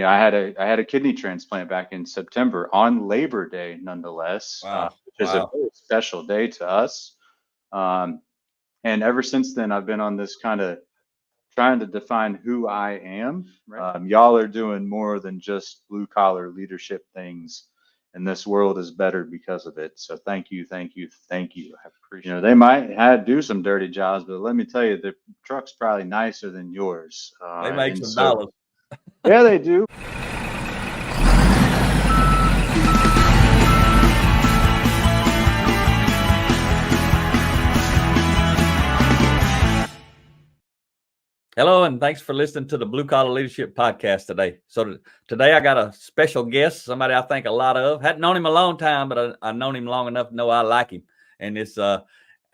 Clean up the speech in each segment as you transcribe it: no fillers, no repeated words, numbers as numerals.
I had a kidney transplant back in September on Labor Day, nonetheless, Wow. which is a Wow. very special day to us. Um, and ever since then, I've been on this kind of trying to define who I am. Y'all are doing more than just blue collar leadership things, and this world is better because of it. So thank you, thank you, thank you. I appreciate. They might have do some dirty jobs, but let me tell you, the truck's probably nicer than yours. They make And some so, dollars. yeah, they do. Hello, and thanks for listening to the Blue Collar Leadership Podcast today. So today I got a special guest, somebody I think a lot of. Hadn't known him a long time, but I've known him long enough to know I like him. And it's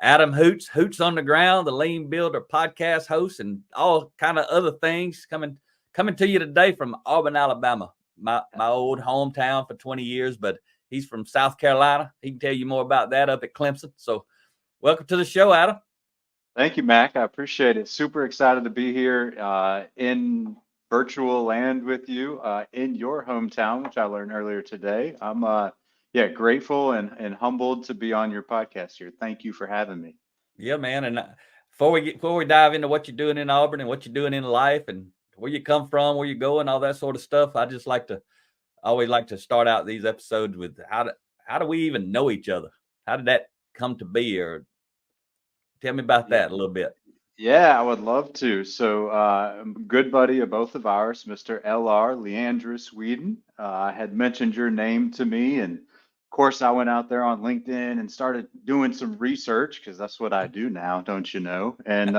Adam Hoots, Hoots on the Ground, the Lean Builder podcast host, and all kind of other things coming to you today from Auburn, Alabama, my old hometown for 20 years. But he's from South Carolina. He can tell you more about that up at Clemson. So welcome to the show, Adam. Thank you, Mac. I appreciate it. Super excited to be here in virtual land with you in your hometown, which I learned earlier today. I'm grateful and humbled to be on your podcast here. Thank you for having me. Yeah, man. And before we dive into what you're doing in Auburn and what you're doing in life and where you come from, where you're going, all that sort of stuff, I just always like to start out these episodes with how do we even know each other? How did that come to be? Or tell me about that a little bit. Yeah, I would love to. So, good buddy of both of ours, Mr. L.R. Leandrus Whedon, had mentioned your name to me. And of course, I went out there on LinkedIn and started doing some research because that's what I do now, don't you know? And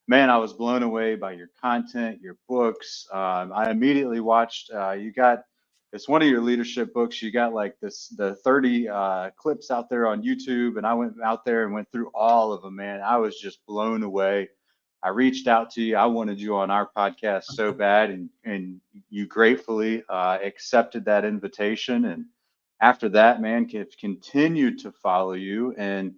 man, I was blown away by your content, your books. I immediately watched, it's one of your leadership books. You got like the 30 clips out there on YouTube, and I went out there and went through all of them, man. I was just blown away. I reached out to you. I wanted you on our podcast so bad, and you gratefully accepted that invitation. And after that, man, continued to follow you. And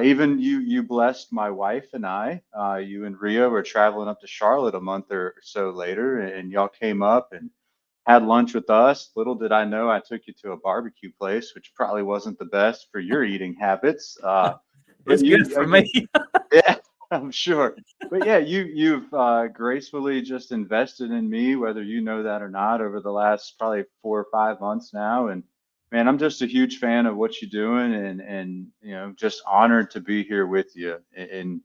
even you blessed my wife and I. You and Ria were traveling up to Charlotte a month or so later, and y'all came up and had lunch with us. Little did I know, I took you to a barbecue place, which probably wasn't the best for your eating habits. It's good for me. Yeah, I'm sure. But yeah, you've gracefully just invested in me, whether you know that or not, over the last probably 4 or 5 months now. And man, I'm just a huge fan of what you're doing, and just honored to be here with you. And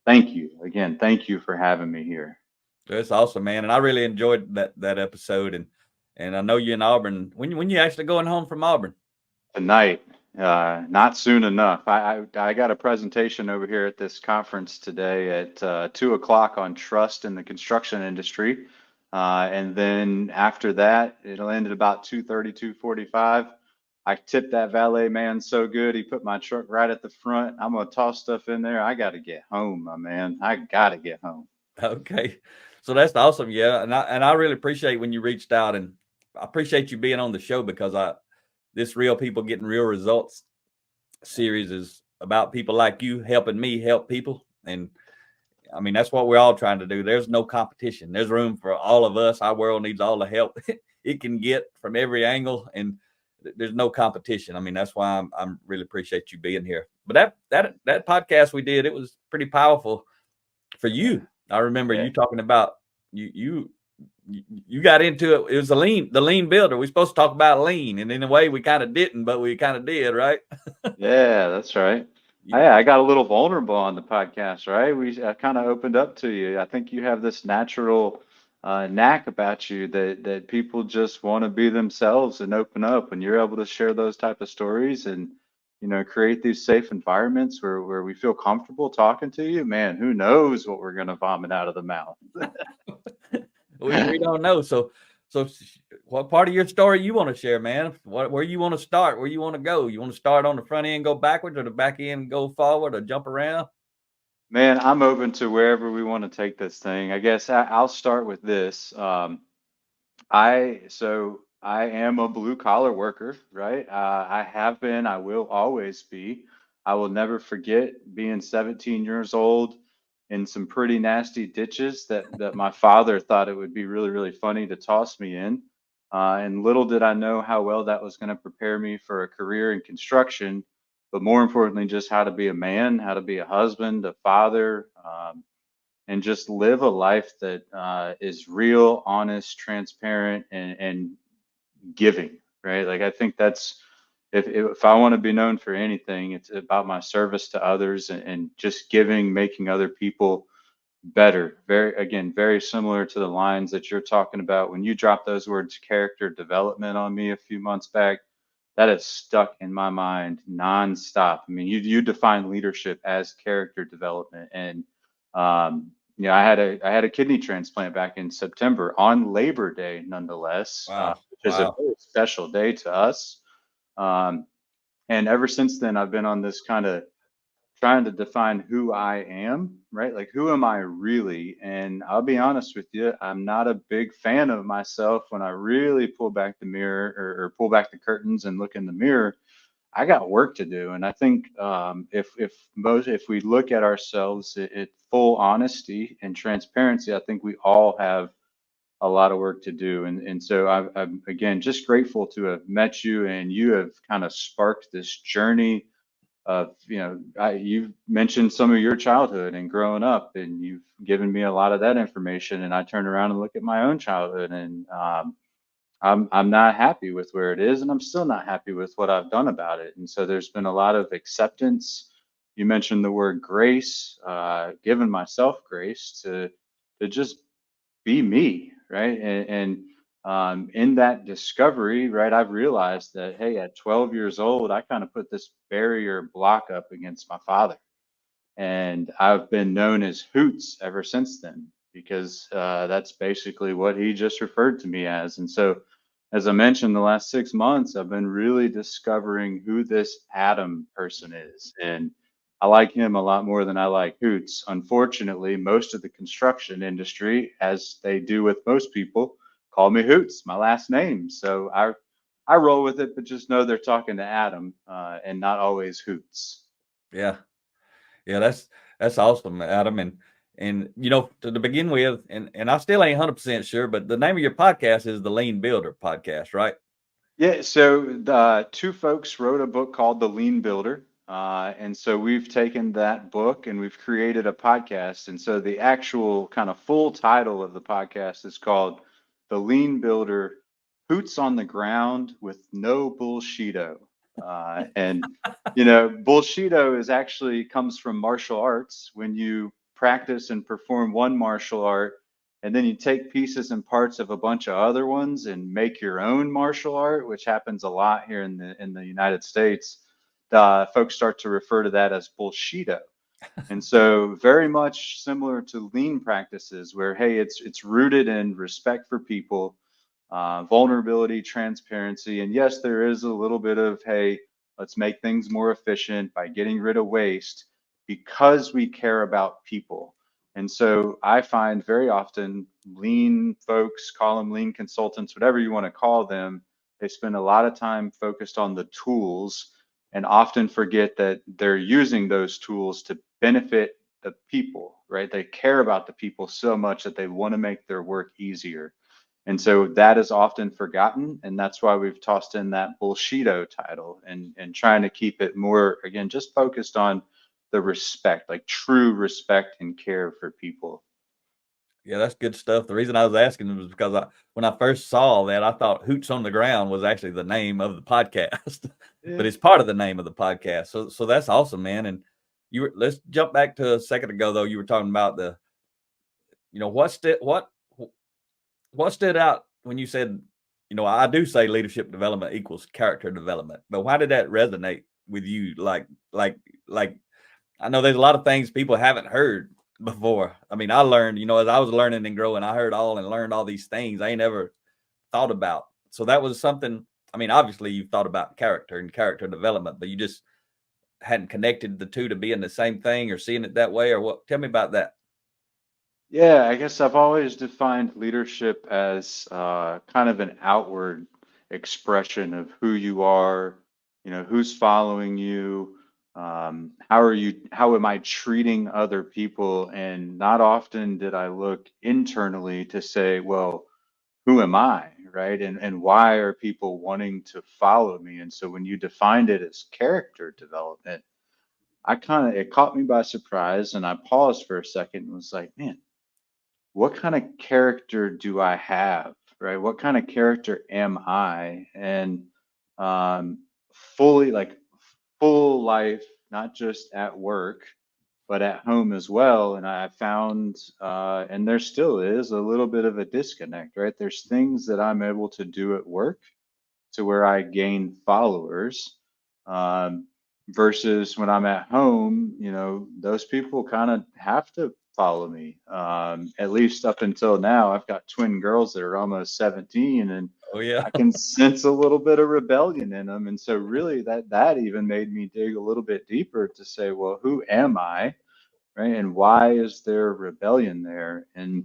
thank you again. Thank you for having me here. That's awesome, man. And I really enjoyed that episode. And I know you're in Auburn. When you actually going home from Auburn? Tonight, not soon enough. I got a presentation over here at this conference today at 2 o'clock on trust in the construction industry. And then after that, it'll end at about 2:30, 2:45. I tipped that valet man so good, he put my truck right at the front. I'm gonna toss stuff in there. I gotta get home, my man. I gotta get home. Okay. So that's awesome. Yeah. And I really appreciate when you reached out, and I appreciate you being on the show because this Real People Getting Real Results series is about people like you helping me help people. And I mean, that's what we're all trying to do. There's no competition. There's room for all of us. Our world needs all the help it can get from every angle, and there's no competition. I mean, that's why I'm really appreciate you being here. But that podcast we did, it was pretty powerful for you. I remember you talking about you got into it. It was the lean builder. We're supposed to talk about lean, and in a way we kind of didn't, but we kind of did, right? Yeah, that's right. I got a little vulnerable on the podcast, right? I kind of opened up to you. I think you have this natural knack about you that people just want to be themselves and open up. When you're able to share those type of stories and create these safe environments where we feel comfortable talking to you, man, who knows what we're gonna vomit out of the mouth. we don't know. So what part of your story you want to share, man? Where you want to start? Where you want to go? You want to start on the front end, go backwards, or the back end, go forward, or jump around? Man, I'm open to wherever we want to take this thing. I guess I'll start with this. I am a blue collar worker, right? I have been, I will always be. I will never forget being 17 years old in some pretty nasty ditches that my father thought it would be really, really funny to toss me in. And little did I know how well that was going to prepare me for a career in construction, but more importantly, just how to be a man, how to be a husband, a father, and just live a life that is real, honest, transparent, and giving, right? Like I think that's if I want to be known for anything, it's about my service to others and just giving, making other people better. Very, again, very similar to the lines that you're talking about. When you dropped those words character development on me a few months back, that has stuck in my mind nonstop. I mean, you define leadership as character development, and I had a kidney transplant back in September on Labor Day, nonetheless, Wow. which is a Wow. very special day to us. Um, and ever since then, I've been on this kind of trying to define who I am, right? Like, who am I really? And I'll be honest with you, I'm not a big fan of myself when I really pull back the mirror or pull back the curtains and look in the mirror. I got work to do, and I think if we look at ourselves at full honesty and transparency, I think we all have a lot of work to do. And so I'm again just grateful to have met you, and you have kind of sparked this journey of you've mentioned some of your childhood and growing up, and you've given me a lot of that information, and I turn around and look at my own childhood, and I'm not happy with where it is, and I'm still not happy with what I've done about it. And so there's been a lot of acceptance. You mentioned the word grace, giving myself grace to just be me, right? And in that discovery, right, I've realized that, hey, at 12 years old, I kind of put this barrier block up against my father. And I've been known as Hoots ever since then, because that's basically what he just referred to me as. And so, as I mentioned, the last 6 months, I've been really discovering who this Adam person is. And I like him a lot more than I like Hoots. Unfortunately, most of the construction industry, as they do with most people, call me Hoots, my last name. So I roll with it, but just know they're talking to Adam and not always Hoots. Yeah. Yeah, that's awesome, Adam. And to begin with, and I still ain't 100% sure, but the name of your podcast is the Lean Builder podcast, right? Yeah, so the two folks wrote a book called The Lean Builder. And so we've taken that book and we've created a podcast. And so the actual kind of full title of the podcast is called The Lean Builder, Hoots on the Ground with No Bullshito. Bullshito is actually comes from martial arts. When you practice and perform one martial art, and then you take pieces and parts of a bunch of other ones and make your own martial art, which happens a lot here in the United States. Folks start to refer to that as bullshito. And so very much similar to lean practices where, hey, it's rooted in respect for people, vulnerability, transparency. And yes, there is a little bit of, hey, let's make things more efficient by getting rid of waste because we care about people. And so I find very often lean folks, call them lean consultants, whatever you want to call them, they spend a lot of time focused on the tools and often forget that they're using those tools to benefit the people, right? They care about the people so much that they want to make their work easier. And so that is often forgotten. And that's why we've tossed in that bullshito title and trying to keep it more, again, just focused on the respect, like true respect and care for people. Yeah, that's good stuff. The reason I was asking was because when I first saw that, I thought Hoots on the Ground was actually the name of the podcast, but Yeah. it's part of the name of the podcast. So that's awesome, man. And let's jump back to a second ago though. You were talking about what stood out when you said, I do say leadership development equals character development, but why did that resonate with you? Like I know there's a lot of things people haven't heard before. I mean, I learned, as I was learning and growing, I heard all and learned all these things I ain't never thought about. So that was something. I mean, obviously you've thought about character and character development, but you just hadn't connected the two to being the same thing or seeing it that way, or what? Tell me about that. Yeah, I guess I've always defined leadership as kind of an outward expression of who you are, who's following you, how am I treating other people? And not often did I look internally to say, well, who am I, right? And why are people wanting to follow me? And so when you defined it as character development, it caught me by surprise, and I paused for a second and was like, man, what kind of character do I have, right? What kind of character am I? And um, fully, like, full life, not just at work, but at home as well. And I found, and there still is a little bit of a disconnect, right? There's things that I'm able to do at work to where I gain followers, um, versus when I'm at home, those people kind of have to follow me. At least up until now, I've got twin girls that are almost 17, and Oh yeah. I can sense a little bit of rebellion in them. And so really that even made me dig a little bit deeper to say, well, who am I? Right? And why is there rebellion there? And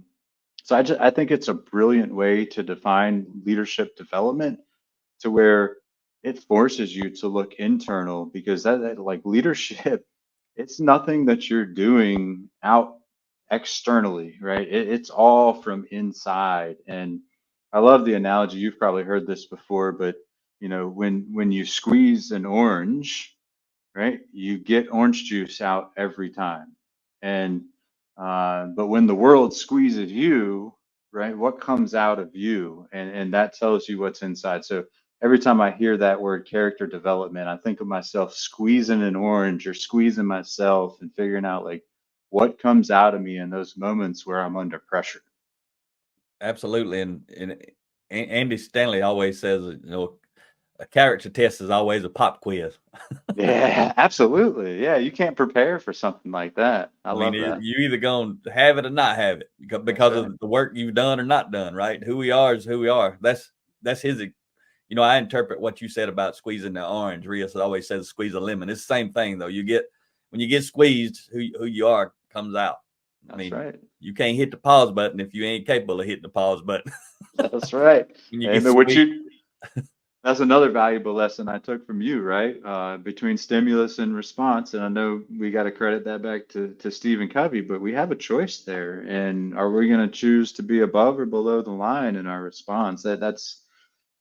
so I think it's a brilliant way to define leadership development, to where it forces you to look internal, because that like leadership, it's nothing that you're doing out externally, right? It's all from inside. And I love the analogy. You've probably heard this before, but when you squeeze an orange, right, you get orange juice out every time. And but when the world squeezes you, right, what comes out of you? And that tells you what's inside. So every time I hear that word character development, I think of myself squeezing an orange or squeezing myself and figuring out like what comes out of me in those moments where I'm under pressure. Absolutely. And Andy Stanley always says, a character test is always a pop quiz. Yeah, absolutely. Yeah, you can't prepare for something like that. I I mean, love that. you either gonna have it or not have it That's because right. of the work you've done or not done, right? Who we are is who we are. That's his. I interpret what you said about squeezing the orange. Rios always says squeeze a lemon. It's the same thing though. When you get squeezed, who you are comes out. I That's mean, right. you can't hit the pause button if you ain't capable of hitting the pause button. That's right. When you get And what squeezed, you that's another valuable lesson I took from you, right? Between stimulus and response. And I know we got to credit that back to Stephen Covey, but we have a choice there. And are we going to choose to be above or below the line in our response? That's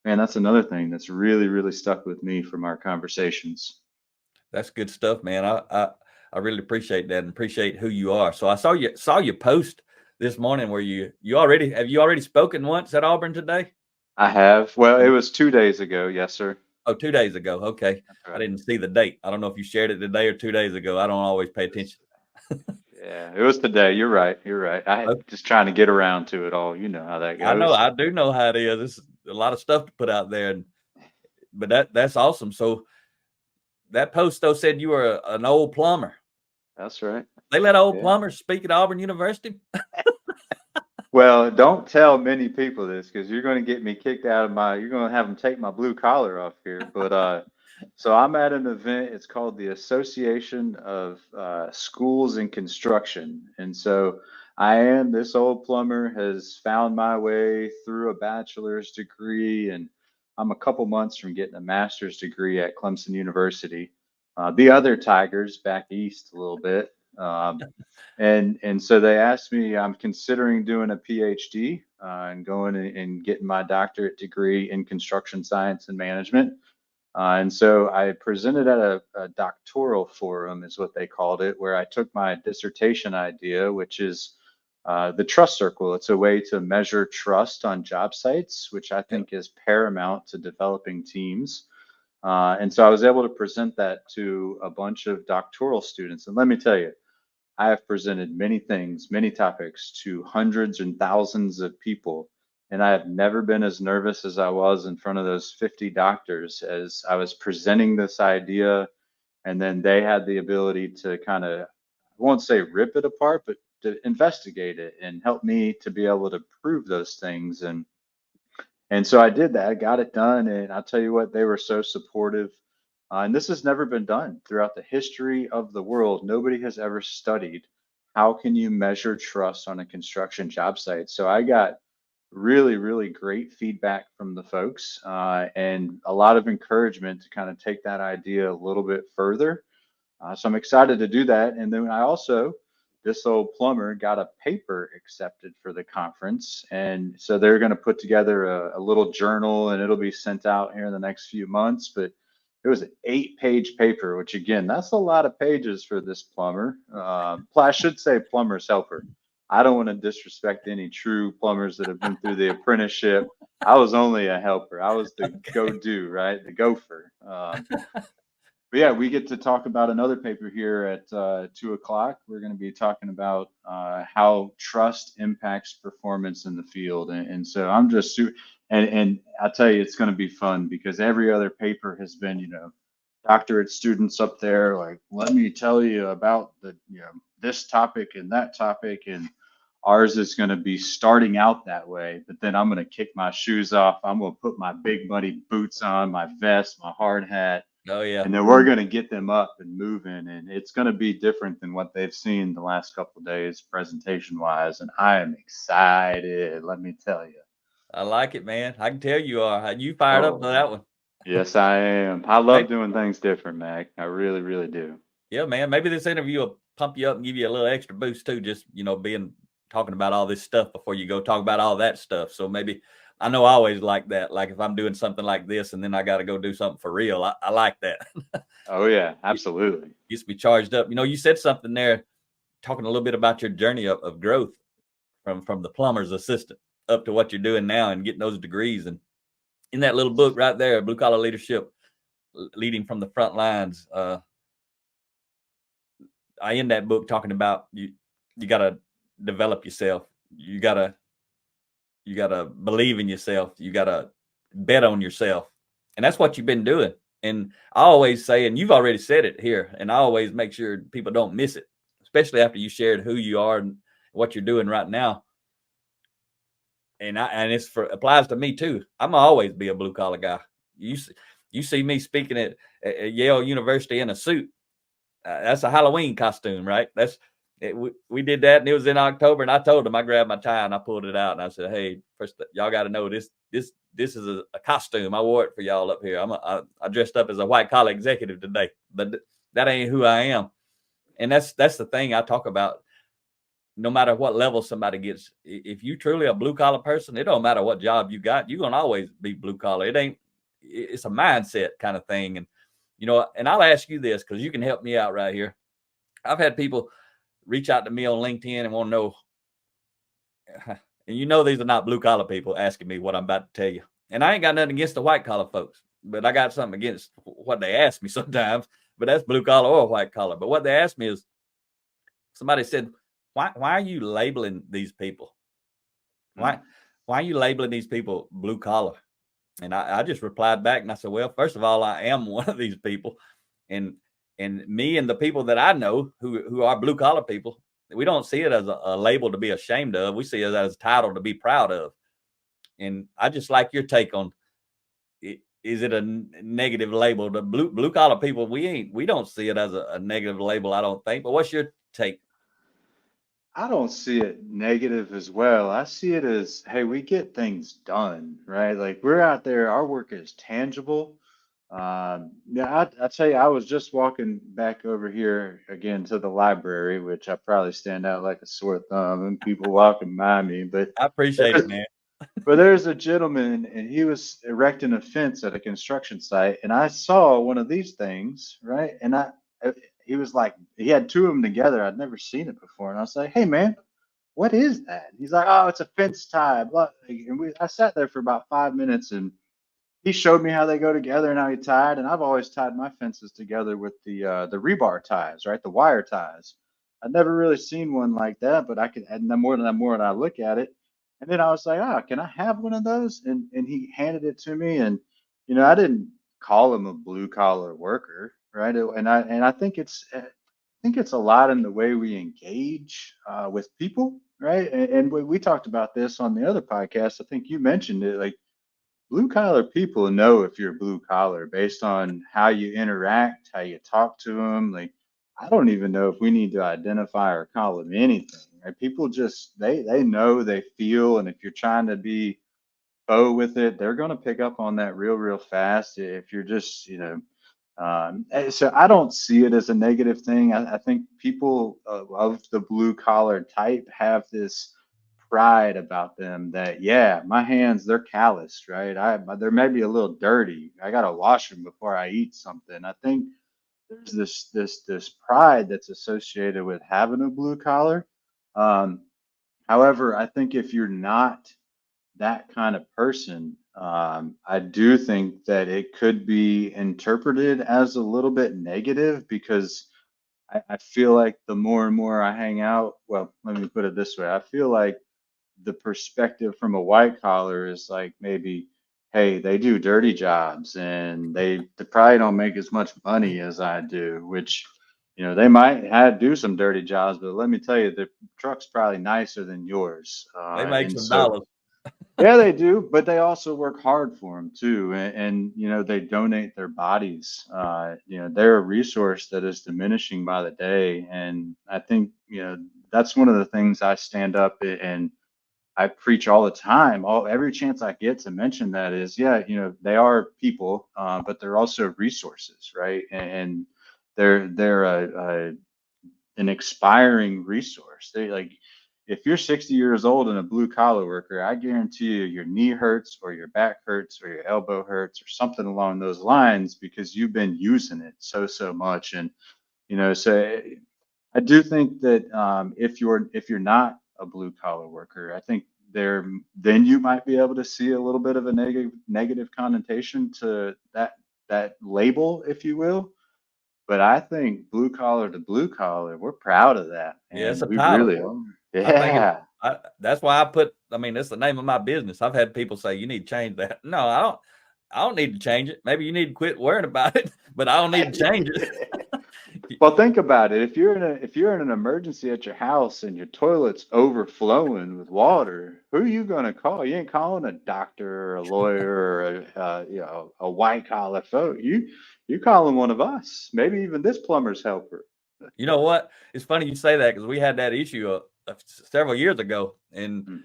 another thing that's really, really stuck with me from our conversations. that's good stuff, man. I really appreciate that and appreciate who you are. So I saw your post this morning where you already spoken once at Auburn today? I have. Well, it was 2 days ago. Yes, sir. Oh, 2 days ago. Okay. That's I right. didn't see the date. I don't know if you shared it today or 2 days ago. I don't always pay It was, attention. yeah, it was today. You're right. You're right. I had Uh, just trying to get around to it all. You know how that I know. goes. I do know how it is. It's a lot of stuff to put out there, but that's awesome. So that post though said you were an old plumber. That's right. They let old Yeah. plumbers speak at Auburn University. Well, don't tell many people this because you're going to get me kicked out of you're going to have them take my blue collar off here. But so I'm at an event. It's called the Association of Schools in Construction. And so this old plumber has found my way through a bachelor's degree, and I'm a couple months from getting a master's degree at Clemson University. The other Tigers back east a little bit. And so they asked me, I'm considering doing a PhD, and going and getting my doctorate degree in construction science and management. And so I presented at a doctoral forum, is what they called it, where I took my dissertation idea, which is the trust circle. It's a way to measure trust on job sites, which I Yep. think is paramount to developing teams. And so I was able to present that to a bunch of doctoral students. And let me tell you, I have presented many things, many topics to hundreds and thousands of people, and I have never been as nervous as I was in front of those 50 doctors as I was presenting this idea. And then they had the ability to kind of, I won't say rip it apart, but to investigate it and help me to be able to prove those things. And so I did that, I got it done, and I'll tell you what, they were so supportive. And this has never been done throughout the history of the world. Nobody has ever studied how can you measure trust on a construction job site. So I got really, really great feedback from the folks, and a lot of encouragement to kind of take that idea a little bit further. So I'm excited to do that. And then I also, this old plumber got a paper accepted for the conference. And so they're going to put together a little journal and it'll be sent out here in the next few months. But it was an 8-page paper, which again, that's a lot of pages for this plumber. I should say plumber's helper. I don't want to disrespect any true plumbers that have been through the apprenticeship. I was only a helper. I was the go do, right? The gopher. But yeah, we get to talk about another paper here at 2 o'clock. We're going to be talking about how trust impacts performance in the field, and so I'm just and I tell you, it's going to be fun because every other paper has been, doctorate students up there like, let me tell you about the, this topic and that topic, and ours is going to be starting out that way. But then I'm going to kick my shoes off. I'm going to put my big muddy boots on, my vest, my hard hat, Oh yeah. and then we're going to get them up and moving, and it's going to be different than what they've seen the last couple of days presentation wise, and I am excited, let me tell you. I like it, man. I can tell you are. You fired up for Oh, that one. yes I am. I love Maybe, doing things different, Mac. I really, really do. yeah, man. Maybe this interview will pump you up and give you a little extra boost too. Just being talking about all this stuff before you go talk about all that stuff. So maybe I know I always like that. Like if I'm doing something like this and then I got to go do something for real, I like that. Oh yeah, You absolutely. used to be charged up. You said something there, talking a little bit about your journey of growth from the plumber's assistant up to what you're doing now and getting those degrees. And in that little book right there, Blue Collar Leadership, Leading from the Front Lines, I end that book talking about you got to develop yourself. You got to believe in yourself. You got to bet on yourself. And that's what you've been doing. And I always say, and you've already said it here, and I always make sure people don't miss it, especially after you shared who you are and what you're doing right now. And it's applies to me too. I'm gonna always be a blue collar guy. You see me speaking at Yale University in a suit. That's a Halloween costume, right? We did that, and it was in October. And I told them, I grabbed my tie and I pulled it out, and I said, "Hey, first, y'all got to know this is a costume. I wore it for y'all up here. I dressed up as a white collar executive today, but that ain't who I am." And that's the thing I talk about. No matter what level somebody gets, if you truly a blue collar person, it don't matter what job you got, you're gonna always be blue collar. It's a mindset kind of thing. And and I'll ask you this because you can help me out right here. I've had people reach out to me on LinkedIn and want to know, and these are not blue collar people asking me what I'm about to tell you. And I ain't got nothing against the white collar folks, but I got something against what they ask me sometimes. But that's blue collar or white collar. But what they asked me is, somebody said, why are you labeling these people? Why are you labeling these people blue collar? And I just replied back and I said, well, first of all, I am one of these people. And me and the people that I know who are blue collar people, we don't see it as a label to be ashamed of. We see it as a title to be proud of. And I just like your take on it. Is it a negative label? The blue collar people, we don't see it as a negative label, I don't think. But what's your take? I don't see it negative as well. I see it as, hey, we get things done, right? Like we're out there, our work is tangible. Yeah, I tell you, I was just walking back over here again to the library, which I probably stand out like a sore thumb, and people walking by me. But I appreciate it, man. there's a gentleman, and he was erecting a fence at a construction site, and I saw one of these things, right? And he was like, he had two of them together. I'd never seen it before, and I was like, "Hey, man, what is that?" He's like, "Oh, it's a fence tie." And I sat there for about 5 minutes, and he showed me how they go together and how he tied. And I've always tied my fences together with the rebar ties, right? The wire ties. I'd never really seen one like that, but I could, and the more and I look at it, and then I was like, "Ah, can I have one of those?" And he handed it to me, and I didn't call him a blue collar worker, right? And I think it's a lot in the way we engage with people, right? And we talked about this on the other podcast. I think you mentioned it, like blue collar people know if you're blue collar based on how you interact, how you talk to them. Like, I don't even know if we need to identify or call them anything. Right? People just they know, they feel, and if you're trying to be faux with it, they're going to pick up on that real fast. If you're just So I don't see it as a negative thing. I think people of the blue collar type have this pride about them that, yeah, my hands, they're calloused, right? They're maybe a little dirty. I got to wash them before I eat something. I think there's this pride that's associated with having a blue collar. Um, However, I think if you're not that kind of person, I do think that it could be interpreted as a little bit negative because I feel like the more and more I hang out, well, let me put it this way. I feel like the perspective from a white collar is like maybe, hey, they do dirty jobs and they probably don't make as much money as I do, which, they might have do some dirty jobs, but let me tell you, the truck's probably nicer than yours. They make And some so, dollars. yeah, they do, but they also work hard for them too, and they donate their bodies. They're a resource that is diminishing by the day, and I think that's one of the things I stand up and I preach all the time. Every chance I get to mention that is, yeah, they are people, but they're also resources, right? And they're an expiring resource. They like if you're 60 years old and a blue collar worker, I guarantee you your knee hurts or your back hurts or your elbow hurts or something along those lines because you've been using it so much. And so I do think that if you're not a blue collar worker, I think then you might be able to see a little bit of a negative connotation to that label, if you will. But I think blue collar to blue collar, we're proud of that, Yeah, it's and a we title. really are. I think it. Yeah. That's why I mean, that's the name of my business. I've had people say you need to change that. No, I don't. I don't need to change it. Maybe you need to quit worrying about it, but I don't need to change it. Well, think about it. If you're in an emergency at your house and your toilet's overflowing with water, who are you gonna call? You ain't calling a doctor or a lawyer or a white collar folk. You calling one of us, maybe even this plumber's helper. You know what? It's funny you say that because we had that issue several years ago, and Mm,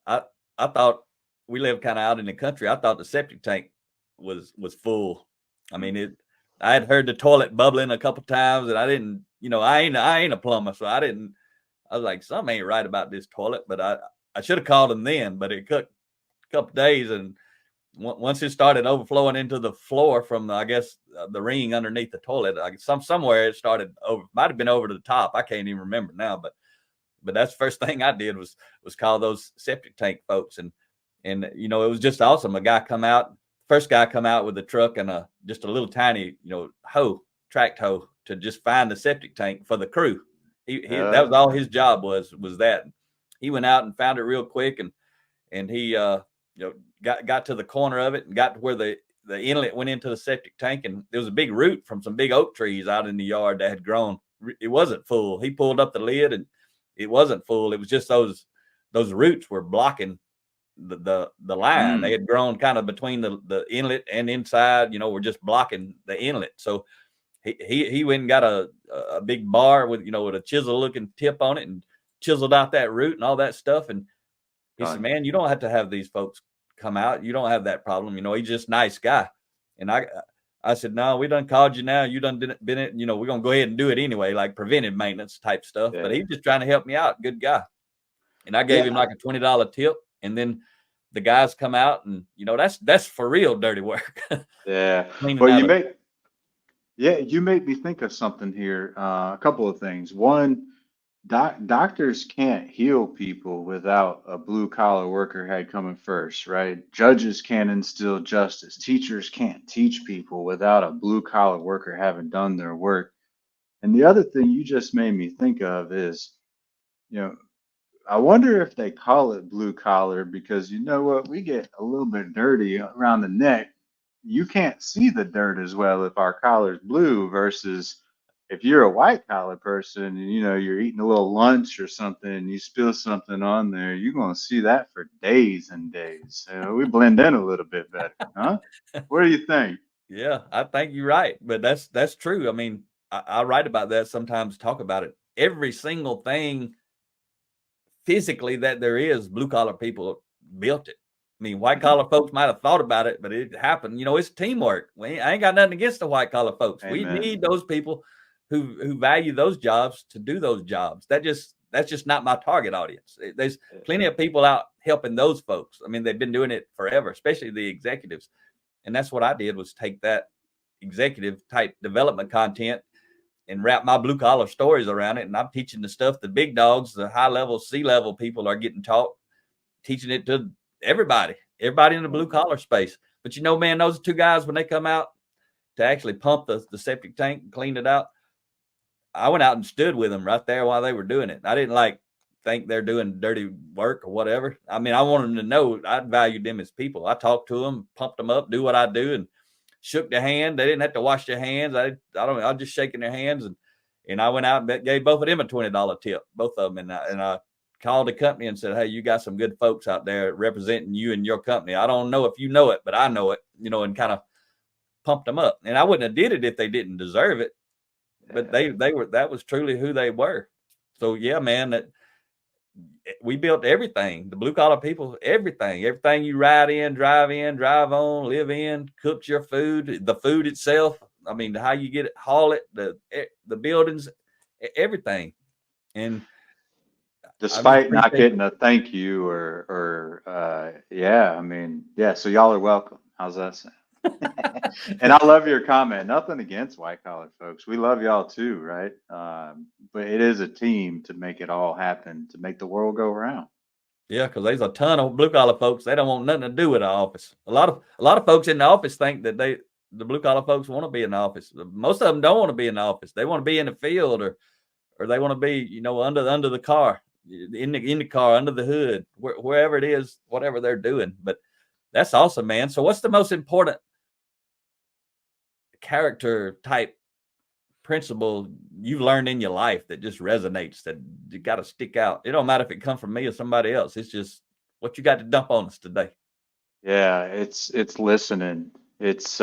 I I thought we lived kind of out in the country. I thought the septic tank was full. I mean mm. it. I had heard the toilet bubbling a couple times, and I didn't. I ain't a plumber, so I didn't. I was like, something ain't right about this toilet, but I should have called them then. But it took a couple days, and once it started overflowing into the floor from I guess the ring underneath the toilet, like somewhere it started over. Might have been over to the top. I can't even remember now, but that's the first thing I did was call those septic tank folks, and it was just awesome. First guy come out with a truck and just a little tiny tract hoe to just find the septic tank for the crew. That was all his job was that. He went out and found it real quick, and he got to the corner of it and got to where the inlet went into the septic tank, and there was a big root from some big oak trees out in the yard that had grown. It wasn't full. He pulled up the lid and it wasn't full. It was just those roots were blocking the line. They Mm. had grown kind of between the inlet and inside, were just blocking the inlet. So he went and got a big bar with a chisel looking tip on it and chiseled out that root and all that stuff. And he said, Done. man, you don't have to have these folks come out. You don't have that problem. He's just a nice guy. And I said, no, we done called you now. You done been it. We're going to go ahead and do it anyway, like preventive maintenance type stuff. But Yeah. he's just trying to help me out. Good guy. And I gave him Yeah. like a $20 tip. And then the guys come out and, that's for real dirty work. Yeah. Cleaning Well, out you made me think of something here. A couple of things. One, doctors can't heal people without a blue collar worker head coming first, right? Judges can't instill justice. Teachers can't teach people without a blue collar worker having done their work. And the other thing you just made me think of is, you know, I wonder if they call it blue collar because you know what? We get a little bit dirty around the neck. You can't see the dirt as well if our collar's blue versus if you're a white collar person and you're eating a little lunch or something and you spill something on there, you're gonna see that for days and days. We blend in a little bit better, huh? What do you think? Yeah, I think you're right. But that's true. I mean, I write about that sometimes, talk about it. Every single thing physically that there is, blue collar people built it. I mean, white collar folks might have thought about it, but it happened. You know, it's teamwork. I ain't got nothing against the white collar folks. We Amen. need those people who value those jobs to do those jobs. That's just not my target audience. There's plenty of people out helping those folks. I mean, they've been doing it forever, especially the executives. And that's what I did, was take that executive type development content and wrap my blue collar stories around it. And I'm teaching the stuff the big dogs, the high level, C-level people are getting taught, teaching it to everybody in the blue collar space. But you know, man, those two guys, when they come out to actually pump the septic tank and clean it out, I went out and stood with them right there while they were doing it. I didn't think they're doing dirty work or whatever. I mean, I wanted them to know I valued them as people. I talked to them, pumped them up, do what I do, and shook their hand. They didn't have to wash their hands. I was just shaking their hands, and I went out and gave both of them a $20 tip, both of them, and I called the company and said, hey, you got some good folks out there representing you and your company. I don't know if you know it, but I know it, and kind of pumped them up. And I wouldn't have did it if they didn't deserve it. But they were, that was truly who they were. So yeah, man, that we built everything. The blue collar people, everything you ride in, drive on, live in, cooks your food, the food itself. I mean, how you get it, haul it, the buildings, everything. And despite not getting a thank you or yeah, I mean, yeah. So y'all are welcome. How's that sound? And I love your comment. Nothing against white collar folks. We love y'all too, right? But it is a team to make it all happen, to make the world go round. Yeah, because there's a ton of blue collar folks. They don't want nothing to do with the office. A lot of folks in the office think that the blue collar folks want to be in the office. Most of them don't want to be in the office. They want to be in the field, or they want to be, under the car, in the car, under the hood, wherever it is, whatever they're doing. But that's awesome, man. So what's the most important character type principle you've learned in your life that just resonates, that you got to stick out? It don't matter if it comes from me or somebody else. It's just what you got to dump on us today. Yeah, it's listening. It's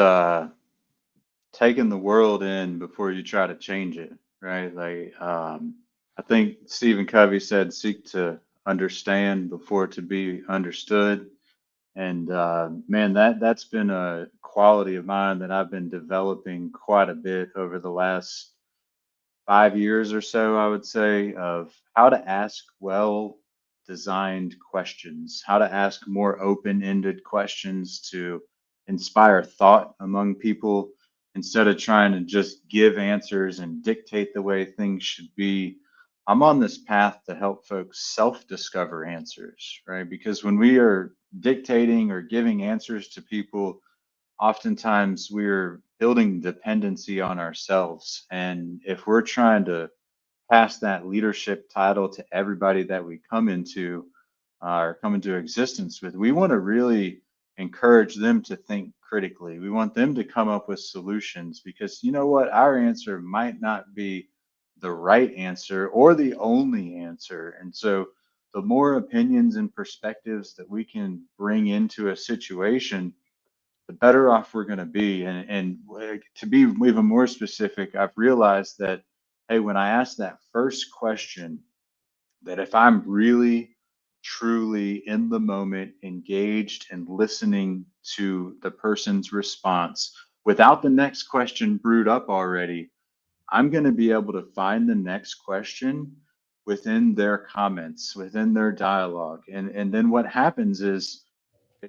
taking the world in before you try to change it, right? Like I think Stephen Covey said, seek to understand before to be understood. And man, that's been a quality of mine that I've been developing quite a bit over the last 5 years or so, I would say, of how to ask well designed questions, how to ask more open ended questions to inspire thought among people instead of trying to just give answers and dictate the way things should be. I'm on this path to help folks self discover answers, right? Because when we are dictating or giving answers to people, oftentimes we're building dependency on ourselves. And if we're trying to pass that leadership title to everybody that we come into or come into existence with, we want to really encourage them to think critically. We want them to come up with solutions, because you know what? Our answer might not be the right answer or the only answer. And so the more opinions and perspectives that we can bring into a situation, the better off we're going to be. And to be even more specific, I've realized that, hey, when I ask that first question, that if I'm really truly in the moment, engaged and listening to the person's response without the next question brewed up already, I'm going to be able to find the next question within their comments, within their dialogue. And then what happens is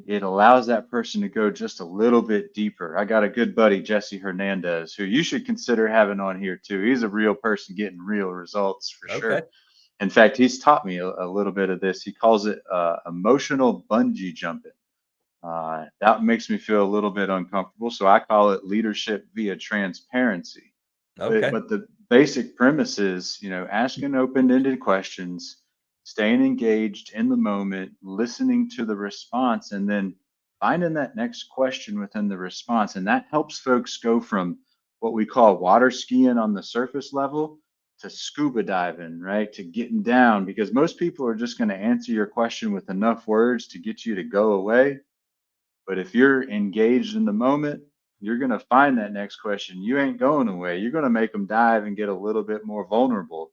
it allows that person to go just a little bit deeper. I got a good buddy, Jesse Hernandez, who you should consider having on here too. He's a real person getting real results for sure. In fact, he's taught me a little bit of this. He calls it emotional bungee jumping. That makes me feel a little bit uncomfortable. So I call it leadership via transparency. But the basic premise is, asking open-ended questions, staying engaged in the moment, listening to the response, and then finding that next question within the response. And that helps folks go from what we call water skiing on the surface level to scuba diving, right? To getting down, because most people are just going to answer your question with enough words to get you to go away. But if you're engaged in the moment, you're going to find that next question. You ain't going away. You're going to make them dive and get a little bit more vulnerable.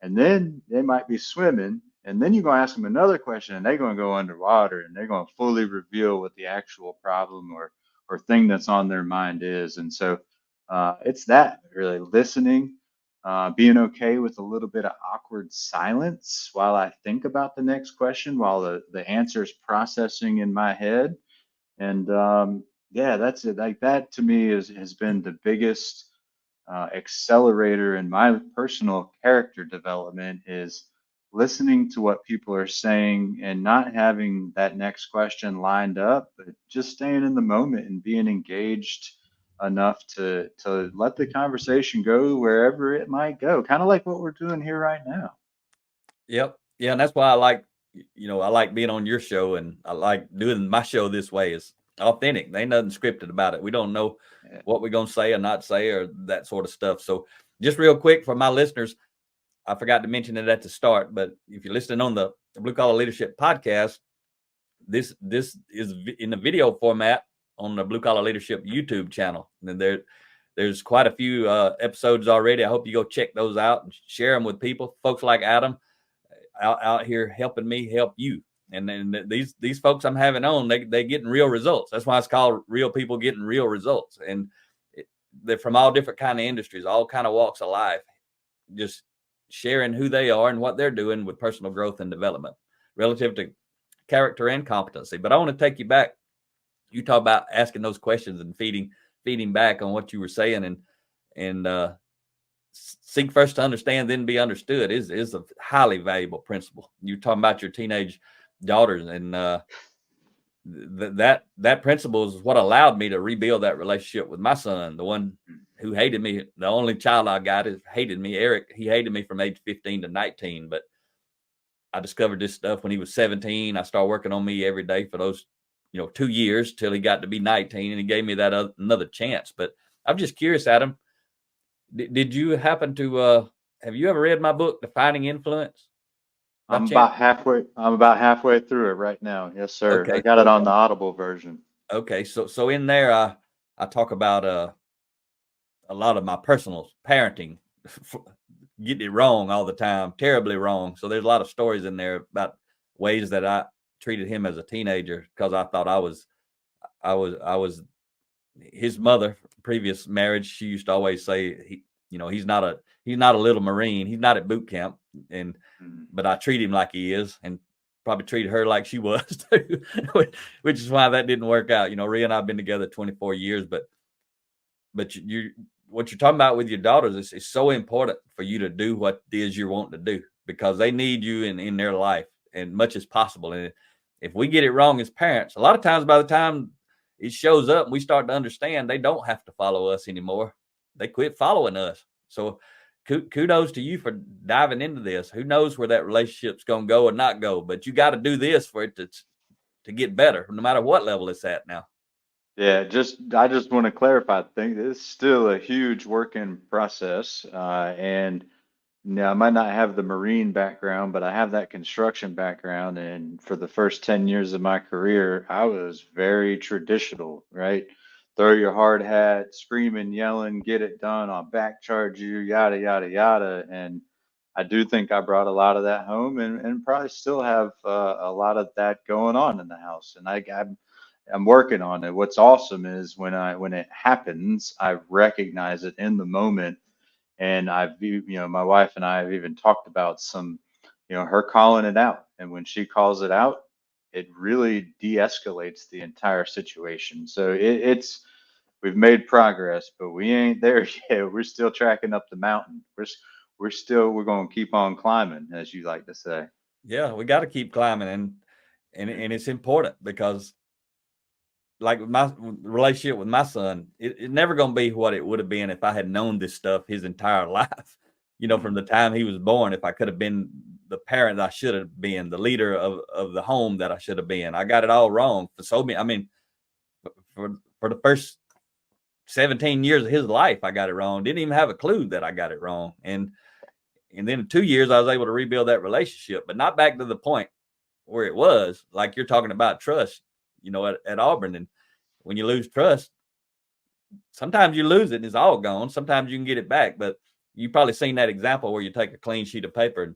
And then they might be swimming, And then you're going to ask them another question and they're going to go underwater and they're going to fully reveal what the actual problem or thing that's on their mind is. And so it's that really listening, being okay with a little bit of awkward silence while I think about the next question, while the answer is processing in my head. And yeah, that's it. Like that to me has been the biggest accelerator in my personal character development is listening to what people are saying and not having that next question lined up, but just staying in the moment and being engaged enough to let the conversation go wherever it might go, kind of like what we're doing here right now. Yep. Yeah. And that's why I like, I like being on your show, and I like doing my show this way. Is authentic. There ain't nothing scripted about it. We don't know Yeah. what we're going to say or not say or that sort of stuff. So just real quick for my listeners, I forgot to mention it at the start, but if you're listening on the Blue Collar Leadership podcast, this is in the video format on the Blue Collar Leadership YouTube channel. And there's quite a few episodes already. I hope you go check those out and share them with people, folks like Adam out here helping me help you. And then these folks I'm having on, they getting real results. That's why it's called Real People Getting Real Results. And they're from all different kind of industries, all kind of walks of life, just sharing who they are and what they're doing with personal growth and development relative to character and competency. But I want to take you back. You talk about asking those questions and feeding back on what you were saying, and seek first to understand, then be understood is a highly valuable principle. You're talking about your teenage daughters, and that principle is what allowed me to rebuild that relationship with my son, the one who hated me. The only child I got hated me. Eric, he hated me from age 15 to 19, but I discovered this stuff when he was 17. I started working on me every day for those 2 years till he got to be 19, and he gave me that another chance. But I'm just curious, Adam, did you happen to have you ever read my book, Defining Influence? I'm about halfway through it right now. Yes, sir. Okay. I got it on the Audible version. Okay. So in there, I talk about a lot of my personal parenting, getting it wrong all the time, terribly wrong. So there's a lot of stories in there about ways that I treated him as a teenager because I thought I was his mother. Previous marriage, she used to always say he's not a little Marine. He's not at boot camp, but I treat him like he is, and probably treated her like she was too, which is why that didn't work out. Ria and I've been together 24 years, but what you're talking about with your daughters is so important for you to do what it is you're wanting to do, because they need you in their life as much as possible. And if we get it wrong as parents, a lot of times by the time it shows up and we start to understand, they don't have to follow us anymore. They quit following us. So kudos to you for diving into this. Who knows where that relationship's going to go or not go, but you got to do this for it to get better, no matter what level it's at now. Yeah, I just want to clarify. I think it's still a huge work in process, and now I might not have the Marine background, but I have that construction background. And for the first 10 years of my career, I was very traditional, right? Throw your hard hat, screaming, yelling, get it done, I'll back charge you, yada, yada, yada. And I do think I brought a lot of that home and probably still have a lot of that going on in the house. And I'm working on it. What's awesome is when it happens, I recognize it in the moment. And my wife and I have even talked about some, her calling it out. And when she calls it out, it really de-escalates the entire situation. So we've made progress, but we ain't there yet. We're still tracking up the mountain. We're going to keep on climbing, as you like to say. Yeah, we got to keep climbing, and it's important because, like with my relationship with my son, it's never going to be what it would have been if I had known this stuff his entire life. From the time he was born, if I could have been the parent I should have been, the leader of the home that I should have been. I got it all wrong for the first 17 years of his life, I got it wrong. Didn't even have a clue that I got it wrong. And then in 2 years, I was able to rebuild that relationship, but not back to the point where it was. Like you're talking about trust, at Auburn. And when you lose trust, sometimes you lose it and it's all gone. Sometimes you can get it back, but you've probably seen that example where you take a clean sheet of paper and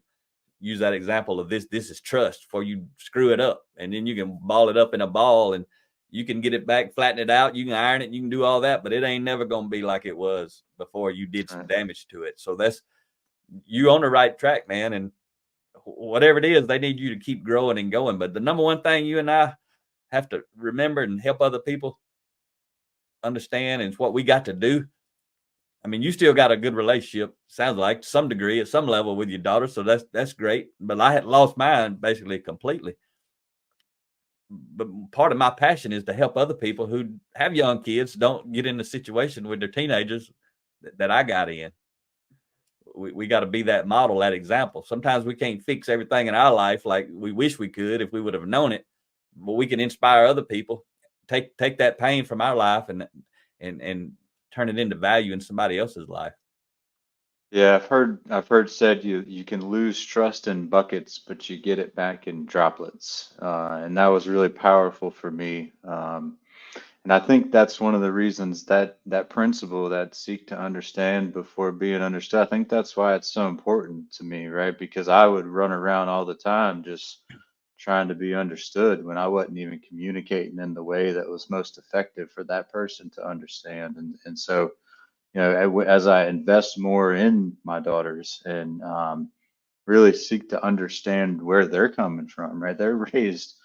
use that example of this is trust before you screw it up. And then you can ball it up in a ball and you can get it back, flatten it out, you can iron it, you can do all that, but it ain't never going to be like it was before you did some damage to it. So that's, you on the right track, man. And whatever it is, they need you to keep growing and going. But the number one thing you and I have to remember and help other people understand, and it's what we got to do. I mean, you still got a good relationship, sounds like, to some degree, at some level with your daughter. So that's great. But I had lost mine basically completely. But part of my passion is to help other people who have young kids don't get in the situation with their teenagers that I got in. We got to be that model, that example. Sometimes we can't fix everything in our life like we wish we could if we would have known it, but we can inspire other people, take that pain from our life and turn it into value in somebody else's life. Yeah, I've heard said you can lose trust in buckets, but you get it back in droplets, and that was really powerful for me. And I think that's one of the reasons that principle, that seek to understand before being understood, I think that's why it's so important to me, right? Because I would run around all the time just trying to be understood when I wasn't even communicating in the way that was most effective for that person to understand. And so, as I invest more in my daughters and really seek to understand where they're coming from, right? They're raised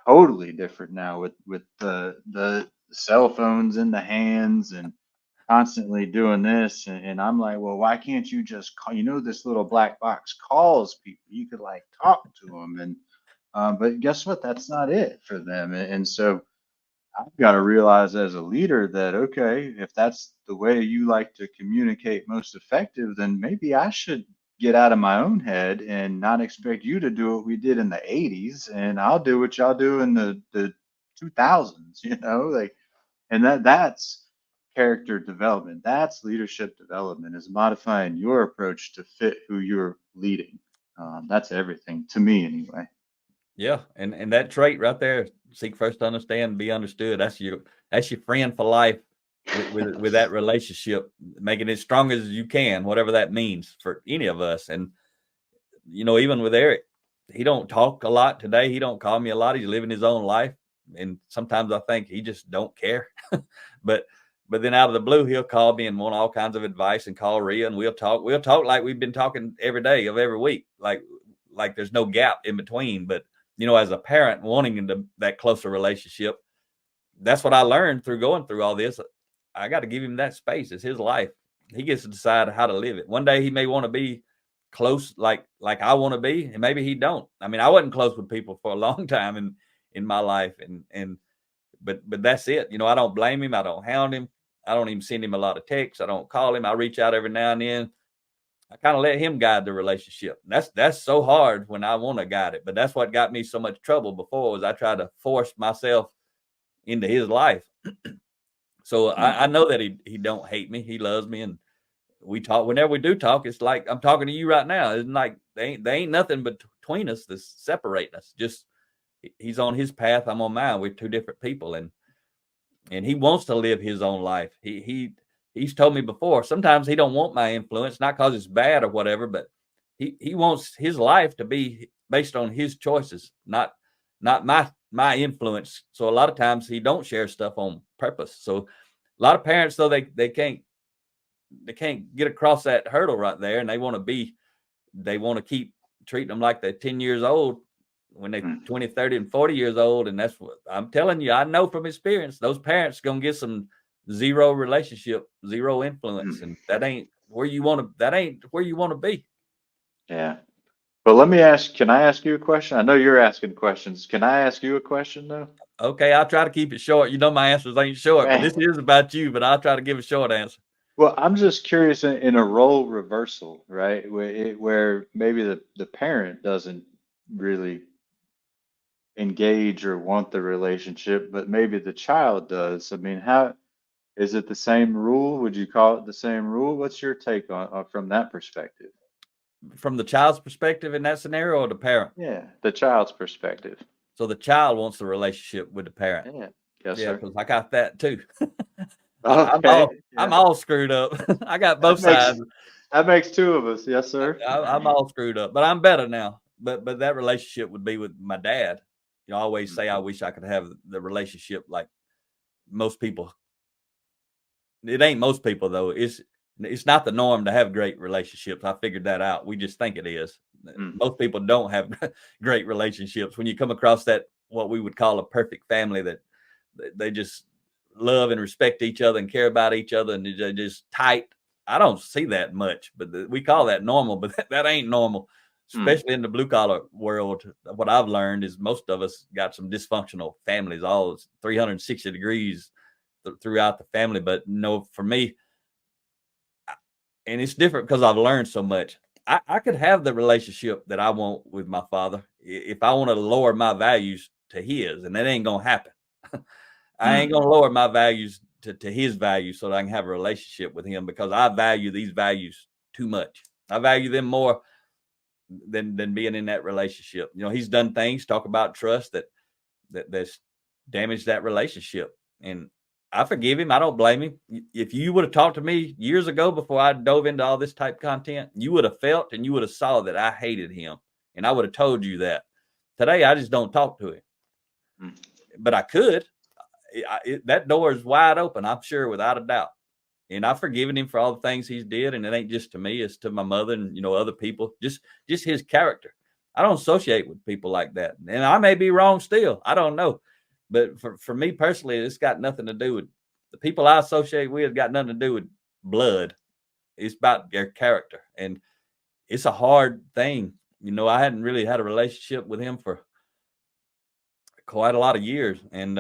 totally different now with the cell phones in the hands and constantly doing this. And I'm like, well, why can't you just call? This little black box calls people. You could like talk to them, but guess what? That's not it for them. And so I've got to realize as a leader that, okay, if that's the way you like to communicate most effective, then maybe I should get out of my own head and not expect you to do what we did in the 80s, and I'll do what y'all do in the 2000s, like, and that's character development. That's leadership development, is modifying your approach to fit who you're leading. That's everything to me anyway. Yeah, and that trait right there, seek first to understand, be understood. That's your friend for life with that relationship, making it as strong as you can, whatever that means for any of us. And even with Eric, he don't talk a lot today. He don't call me a lot. He's living his own life, and sometimes I think he just don't care. but then out of the blue, he'll call me and want all kinds of advice, and call Ria, and we'll talk like we've been talking every day of every week, like there's no gap in between. But as a parent wanting that closer relationship, that's what I learned through going through all this. I got to give him that space. It's his life. He gets to decide how to live it. One day he may want to be close like I want to be, and maybe he don't. I mean, I wasn't close with people for a long time in my life, but that's it. I don't blame him. I don't hound him. I don't even send him a lot of texts. I don't call him. I reach out every now and then. I kind of let him guide the relationship. That's so hard when I want to guide it, but that's what got me so much trouble before, was I tried to force myself into his life. So I know that he don't hate me. He loves me, and we talk. Whenever we do talk, it's like I'm talking to you right now. It's like they ain't nothing between us that's separating us. Just he's on his path, I'm on mine. We're two different people, and he wants to live his own life. He's told me before, sometimes he don't want my influence, not because it's bad or whatever, but he wants his life to be based on his choices, not my influence. So a lot of times he don't share stuff on purpose. So a lot of parents, though, they can't get across that hurdle right there, and they want to keep treating them like they're 10 years old when they're 20, 30, and 40 years old. And that's what I'm telling you. I know from experience, those parents going to get some zero relationship, zero influence. And that ain't where you want to be. Yeah. But can I ask you a question? I know you're asking questions. Can I ask you a question though? Okay. I'll try to keep it short. My answers ain't short, but this is about you, but I'll try to give a short answer. Well, I'm just curious in a role reversal, right? Where maybe the parent doesn't really engage or want the relationship, but maybe the child does. I mean, how is it the same rule? Would you call it the same rule? What's your take on from that perspective? From the child's perspective in that scenario, or the parent? Yeah, the child's perspective. So the child wants the relationship with the parent. Yeah. Yes, Yeah, sir. because I got that too. Okay. I'm all screwed up. I got both sides. That makes two of us. Yes, sir. I'm all screwed up, but I'm better now. but that relationship would be with my dad. You know, I always say I wish I could have the relationship like most people. It ain't most people though. It's not the norm to have great relationships. I figured that out. We just think it is. Most people don't have great relationships. When you come across that, what we would call a perfect family, that they just love and respect each other and care about each other and they're just tight. I don't see that much, but we call that normal, but that ain't normal, especially in the blue collar world. What I've learned is most of us got some dysfunctional families, all 360 degrees throughout the family. But no, for me, and it's different because I've learned so much. I could have the relationship that I want with my father if I want to lower my values to his, and that ain't gonna happen. I ain't gonna lower my values to his values so that I can have a relationship with him, because I value these values too much. I value them more than being in that relationship. You know, he's done things, talk about trust, that's damaged that relationship. And I forgive him. I don't blame him. If you would have talked to me years ago before I dove into all this type content, you would have felt and you would have saw that I hated him. And I would have told you that. Today, I just don't talk to him. But I could. That door is wide open, I'm sure, without a doubt. And I've forgiven him for all the things he's did. And it ain't just to me, it's to my mother and, you know, other people, just his character. I don't associate with people like that. And I may be wrong still. I don't know. But for me personally, it's got nothing to do with the people I associate with, got nothing to do with blood. It's about their character. And it's a hard thing. You know, I hadn't really had a relationship with him for quite a lot of years. And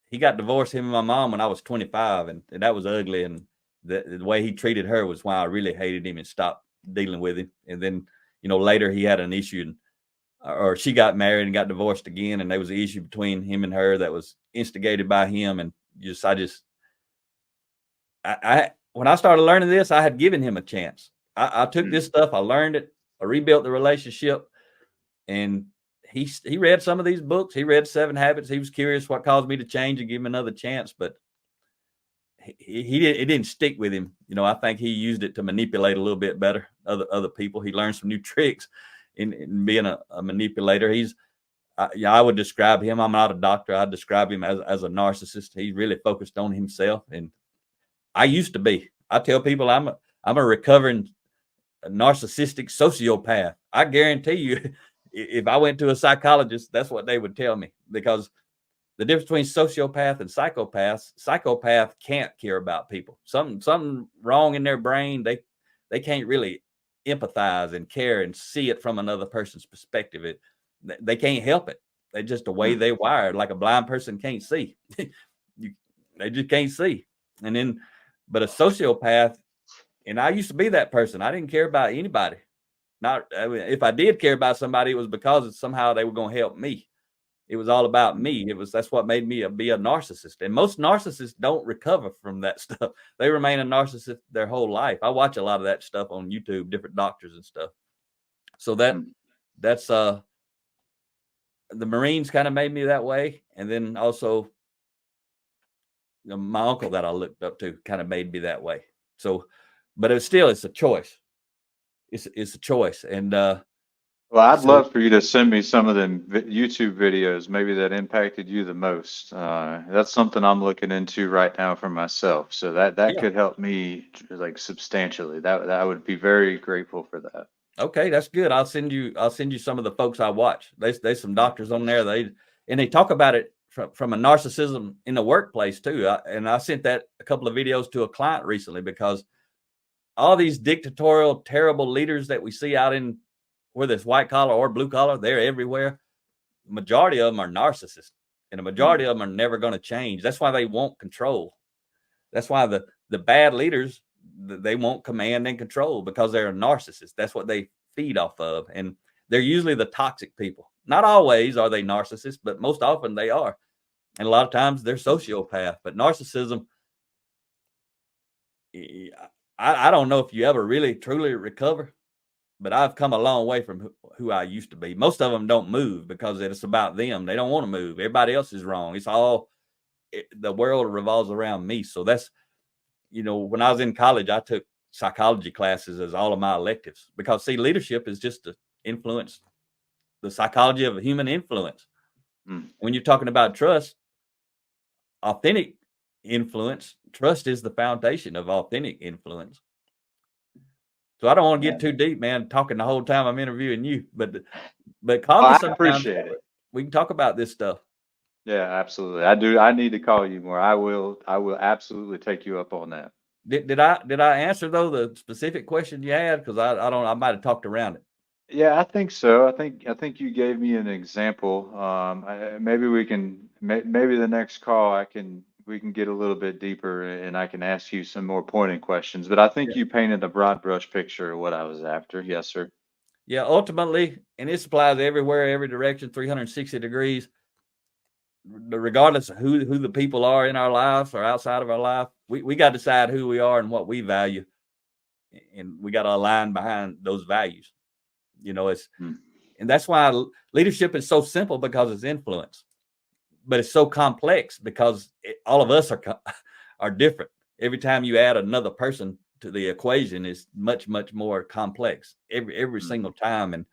he got divorced, him and my mom, when I was 25. And that was ugly. And the way he treated her was why I really hated him and stopped dealing with him. And then, you know, later he had an issue, or she got married and got divorced again, and there was an issue between him and her that was instigated by him. And I when I started learning this, I had given him a chance. I took this stuff, I learned it, I rebuilt the relationship, and he read some of these books. He read 7 Habits. He was curious what caused me to change and give him another chance, but it didn't stick with him. You know, I think he used it to manipulate a little bit better other people. He learned some new tricks in being a manipulator. I would describe him. I'm not a doctor. I'd describe him as a narcissist. He's really focused on himself. And I used to be. I tell people I'm a recovering narcissistic sociopath. I guarantee you, if I went to a psychologist, that's what they would tell me, because the difference between sociopath and psychopath can't care about people. Something wrong in their brain. They can't really empathize and care and see it from another person's perspective. They can't help it. They just the way they wired, like a blind person can't see. They just can't see. But a sociopath, and I used to be that person. I didn't care about anybody. If I did care about somebody, it was because somehow they were going to help me. It was all about me. That's what made me be a narcissist. And most narcissists don't recover from that stuff. They remain a narcissist their whole life. I watch a lot of that stuff on YouTube, different doctors and stuff. So that's the Marines kind of made me that way. And then also, you know, my uncle that I looked up to kind of made me that way. So, but it's a choice. It's a choice. And well, I'd love for you to send me some of them YouTube videos, maybe that impacted you the most. That's something I'm looking into right now for myself. So that could help me like substantially. That I would be very grateful for that. Okay, that's good. I'll send you some of the folks I watch. There's some doctors on there. They talk about it from a narcissism in the workplace too. I sent that a couple of videos to a client recently, because all these dictatorial, terrible leaders that we see out in, whether it's white collar or blue collar, they're everywhere. The majority of them are narcissists, and the majority of them are never going to change. That's why they want control. That's why the bad leaders, they want command and control, because they're a narcissist. That's what they feed off of. And they're usually the toxic people. Not always are they narcissists, but most often they are. And a lot of times they're sociopath. But narcissism, I don't know if you ever really truly recover, but I've come a long way from who I used to be. Most of them don't move because it's about them. They don't want to move. Everybody else is wrong. The world revolves around me. So that's, you know, when I was in college, I took psychology classes as all of my electives, because see, leadership is just influence, the psychology of human influence. Mm. When you're talking about trust, authentic influence, trust is the foundation of authentic influence. So I don't want to Yeah. get too deep, man, talking the whole time I'm interviewing you, but Well, call me I sometime. appreciate it. We can talk about this stuff. Yeah, absolutely. I do. I need to call you more. I will absolutely take you up on that. Did I answer though the specific question you had? Because I might have talked around it. Yeah, I think so. I think you gave me an example. Maybe we can maybe the next call we can get a little bit deeper and I can ask you some more pointed questions. But I think Yeah. you painted a broad brush picture of what I was after. Yes, sir. Yeah, ultimately, and this applies everywhere, every direction, 360 degrees, regardless of who the people are in our lives or outside of our life. We got to decide who we are and what we value, and we got to align behind those values. Mm, And that's why leadership is so simple, because it's influence, but it's so complex because all of us are different. Every time you add another person to the equation, is much more complex every mm, single time. And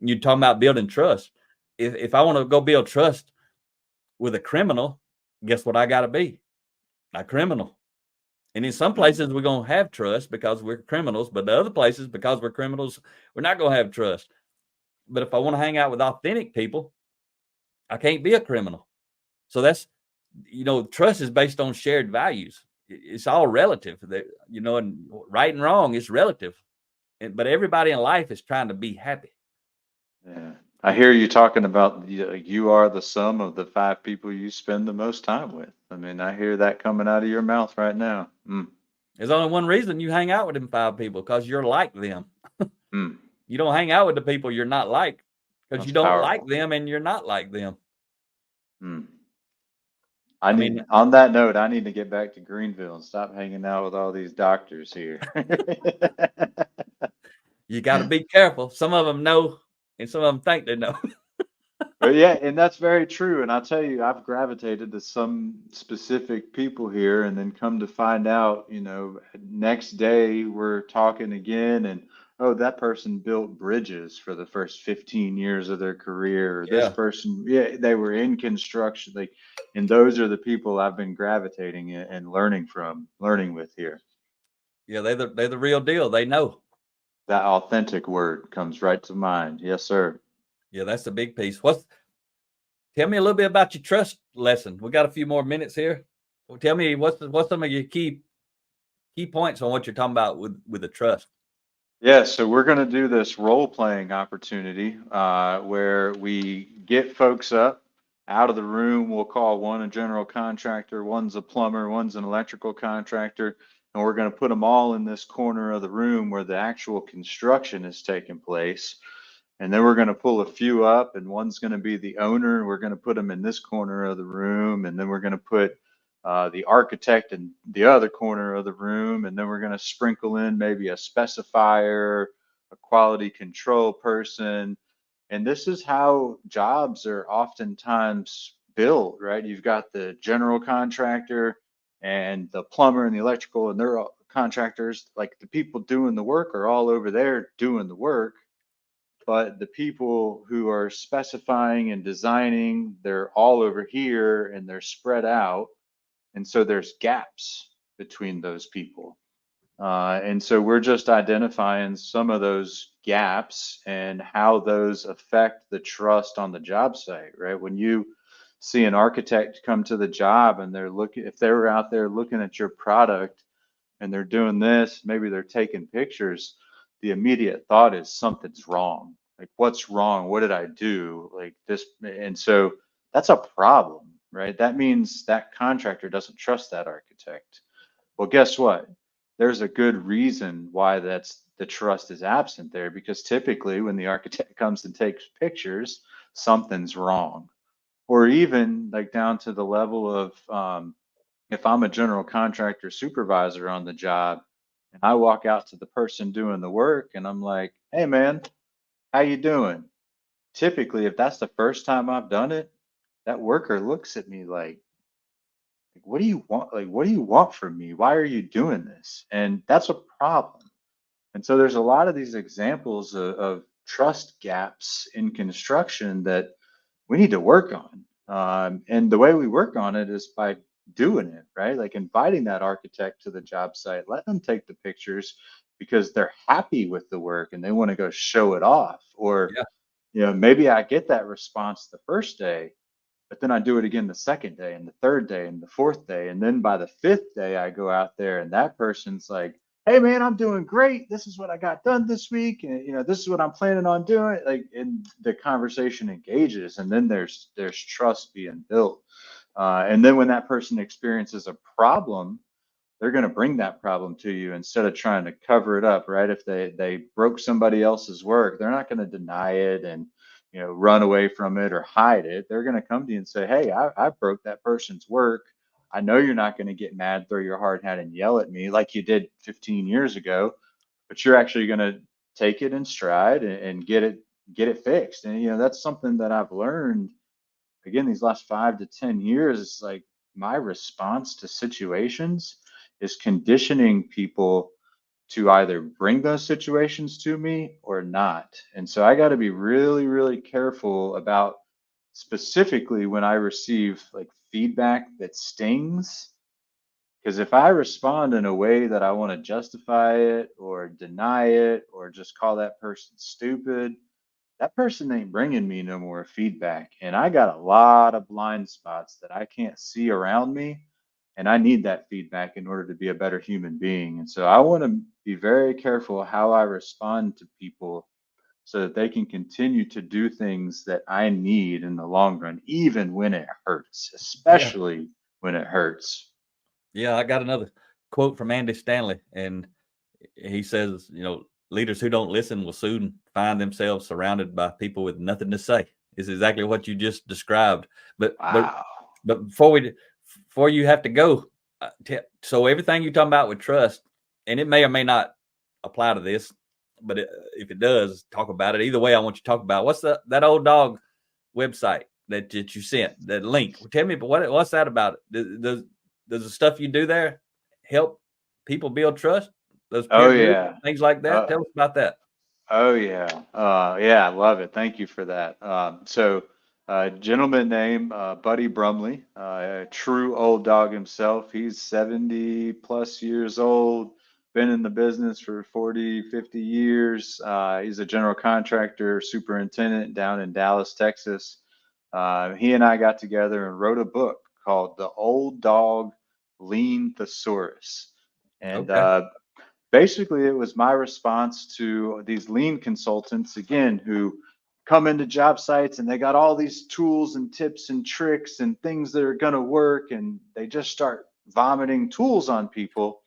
you're talking about building trust. If I want to go build trust with a criminal, guess what I got to be? A criminal. And in some mm, places, we're going to have trust because we're criminals, but the other places, because we're criminals, we're not going to have trust. But if I want to hang out with authentic people, I can't be a criminal. So that's, trust is based on shared values. It's all relative, and right and wrong is relative. But everybody in life is trying to be happy. yeah. I hear you talking about you are the sum of the five people you spend the most time with. I mean, I hear that coming out of your mouth right now. Mm, There's only one reason you hang out with them five people, because you're like them. mm, You don't hang out with the people you're not like, because you that's don't like powerful. them and you're not like them. Mm. I mean, On that note, I need to get back to Greenville and stop hanging out with all these doctors here. you got to be careful. Some of them know, and some of them think they know. But yeah, and that's very true. And I'll tell you, I've gravitated to some specific people here, and then come to find out, next day we're talking again, and oh, that person built bridges for the first 15 years of their career. Or this Yeah, person, yeah, they were in construction. And those are the people I've been gravitating and learning with here. yeah, they're the real deal. They know. That authentic word comes right to mind. Yes, sir. Yeah, that's the big piece. Tell me a little bit about your trust lesson. We got a few more minutes here. Well, tell me what's some of your key points on what you're talking about with the trust. Yeah, so we're going to do this role playing opportunity where we get folks up out of the room. We'll call one a general contractor, one's a plumber, one's an electrical contractor, and we're going to put them all in this corner of the room where the actual construction is taking place. And then we're going to pull a few up, and one's going to be the owner, and we're going to put them in this corner of the room. And then we're going to put the architect in the other corner of the room. And then we're going to sprinkle in maybe a specifier, a quality control person. And this is how jobs are oftentimes built, right? You've got the general contractor and the plumber and the electrical, and they're all contractors. Like the people doing the work are all over there doing the work, but the people who are specifying and designing, they're all over here and they're spread out. And so there's gaps between those people. And so we're just identifying some of those gaps and how those affect the trust on the job site, right? When you see an architect come to the job and if they're out there looking at your product and they're doing this, maybe they're taking pictures, the immediate thought is something's wrong. Like, what's wrong? What did I do? Like this. And so that's a problem, right? That means that contractor doesn't trust that architect. Well, guess what? There's a good reason why the trust is absent there, because typically when the architect comes and takes pictures, something's wrong. Or even like down to the level of if I'm a general contractor supervisor on the job and I walk out to the person doing the work and I'm like, "Hey man, how you doing?" Typically, if that's the first time I've done it, that worker looks at me like, what do you want? Like, what do you want from me? Why are you doing this? And that's a problem. And so there's a lot of these examples of trust gaps in construction that we need to work on. And the way we work on it is by doing it, right? Like inviting that architect to the job site, let them take the pictures because they're happy with the work and they want to go show it off. Or, Yeah. maybe I get that response the first day, but then I do it again the second day and the third day and the fourth day. And then by the fifth day, I go out there and that person's like, hey man, I'm doing great. This is what I got done this week. And this is what I'm planning on doing. Like, and the conversation engages, and then there's trust being built. And then when that person experiences a problem, they're going to bring that problem to you instead of trying to cover it up, right? If they broke somebody else's work, they're not going to deny it and run away from it or hide it. They're going to come to you and say, hey, I broke that person's work. I know you're not going to get mad, throw your hard hat and yell at me like you did 15 years ago, but you're actually going to take it in stride and get it fixed. And that's something that I've learned again these last 5 to 10 years. It's like my response to situations is conditioning people to either bring those situations to me or not. And so I got to be really, really careful about specifically when I receive like feedback that stings. Because if I respond in a way that I want to justify it or deny it or just call that person stupid, that person ain't bringing me no more feedback. And I got a lot of blind spots that I can't see around me. And I need that feedback in order to be a better human being. And so I want to be very careful how I respond to people so that they can continue to do things that I need in the long run, even when it hurts, Yeah. especially when it hurts. Yeah. I got another quote from Andy Stanley, and he says, leaders who don't listen will soon find themselves surrounded by people with nothing to say. Is exactly what you just described. But but Wow. but before you have to go, so everything you're talking about with trust, and it may or may not apply to this, but if it does, talk about it. Either way, I want you to talk about what's that old dog website that you sent, that link. Tell me, but what's that about? Does the stuff you do there help people build trust? Those Oh peer groups, yeah. things like that. Uh, Tell us about that. Oh yeah, yeah, I love it. Thank you for that. Gentleman named Buddy Brumley, a true old dog himself. He's 70 plus years old, been in the business for 40, 50 years. He's a general contractor, superintendent down in Dallas, Texas. He and I got together and wrote a book called The Old Dawg Lean Thesaurus. And Okay. basically it was my response to these lean consultants again who come into job sites and they got all these tools and tips and tricks and things that are going to work, and they just start vomiting tools on people.